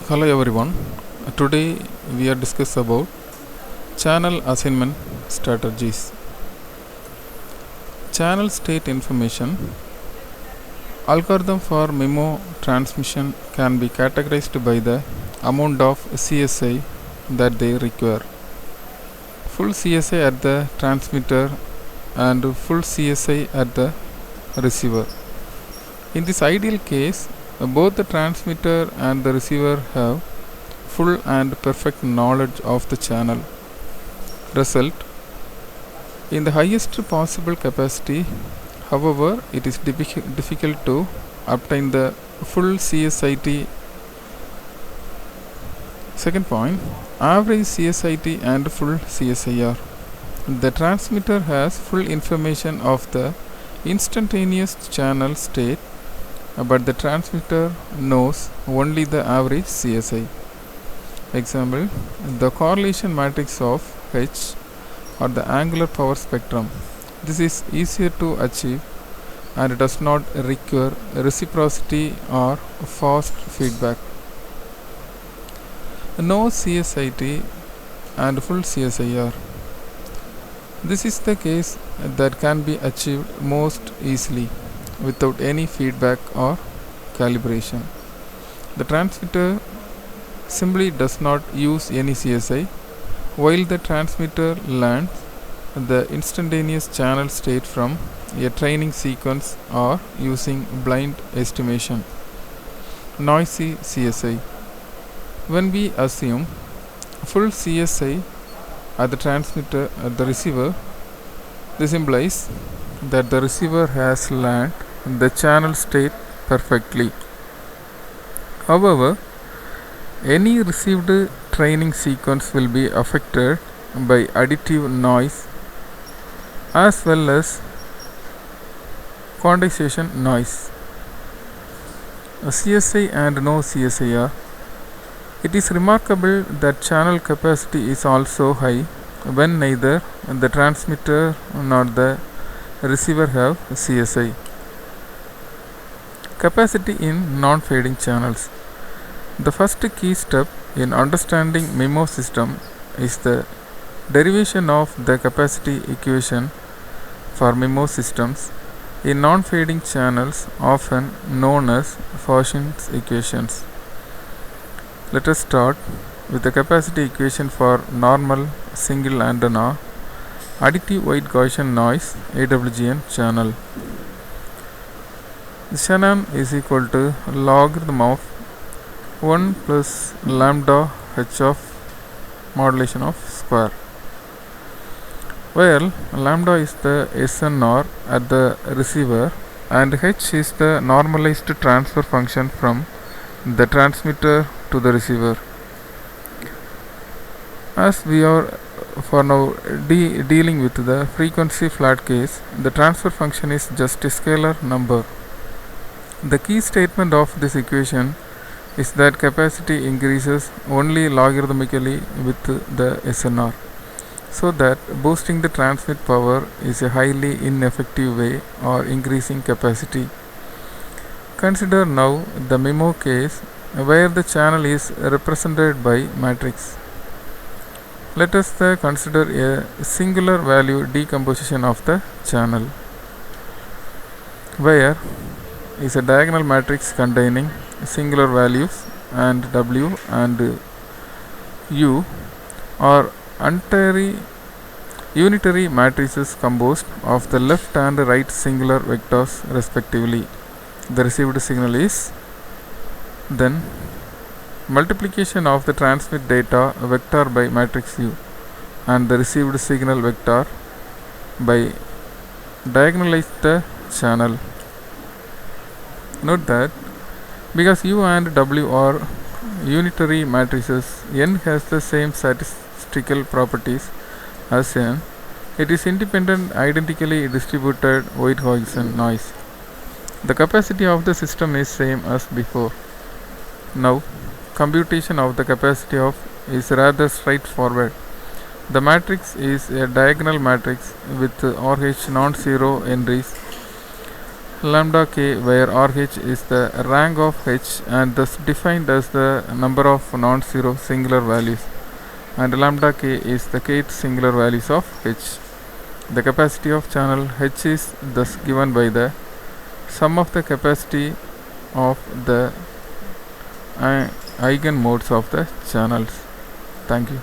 Hello everyone. Today we are discuss about channel assignment strategies. Channel state information algorithm for MIMO transmission can be categorized by the amount of CSI that they require. Full CSI at the transmitter and full CSI at the receiver. In this ideal case, both the transmitter and the receiver have full and perfect knowledge of the channel. Result: in the highest possible capacity, however, it is difficult to obtain the full CSIT. Second point, average CSIT and full CSIR. The transmitter has full information of the instantaneous channel state, but the transmitter knows only the average CSI. Example, the correlation matrix of H or the angular power spectrum. This is easier to achieve and does not require reciprocity or fast feedback. No CSIT and full CSIR. This is the case that can be achieved most easily without any feedback or calibration. The transmitter simply does not use any CSI, while the transmitter learns the instantaneous channel state from a training sequence or using blind estimation. Noisy CSI. When we assume full CSI at the transmitter at the receiver, this implies that the receiver has learned the channel state perfectly. However, any received training sequence will be affected by additive noise as well as quantization noise. A CSI and no CSIR. It is remarkable that channel capacity is also high when neither the transmitter nor the receiver have CSI. Capacity in non-fading channels. The first key step in understanding MIMO system is the derivation of the capacity equation for MIMO systems in non-fading channels, often known as Foschini's equations. Let us start with the capacity equation for normal single antenna additive wide Gaussian noise AWGN channel. The Shannon is equal to logarithm of 1 plus lambda h of modulation of square, where lambda is the SNR at the receiver and h is the normalized transfer function from the transmitter to the receiver. As we are for now dealing with the frequency flat case, the transfer function is just a scalar number. The key statement of this equation is that capacity increases only logarithmically with the SNR, so that boosting the transmit power is a highly ineffective way of increasing capacity. Consider now the MIMO case where the channel is represented by matrix. Let us consider a singular value decomposition of the channel, where is a diagonal matrix containing singular values and W and U are unitary matrices composed of the left and right singular vectors respectively. The received signal is then multiplication of the transmit data vector by matrix U and the received signal vector by diagonalize the channel. Note that because U and W are unitary matrices, N has the same statistical properties as N. It is independent, identically distributed wide Gaussian noise. The capacity of the system is same as before. Now, computation of the capacity is rather straightforward. The matrix is a diagonal matrix with RH non-zero entries lambda k, where Rh is the rank of H and thus defined as the number of non-zero singular values, and lambda k is the kth singular values of H. The capacity of channel H is thus given by the sum of the capacity of the eigenmodes of the channels. Thank you.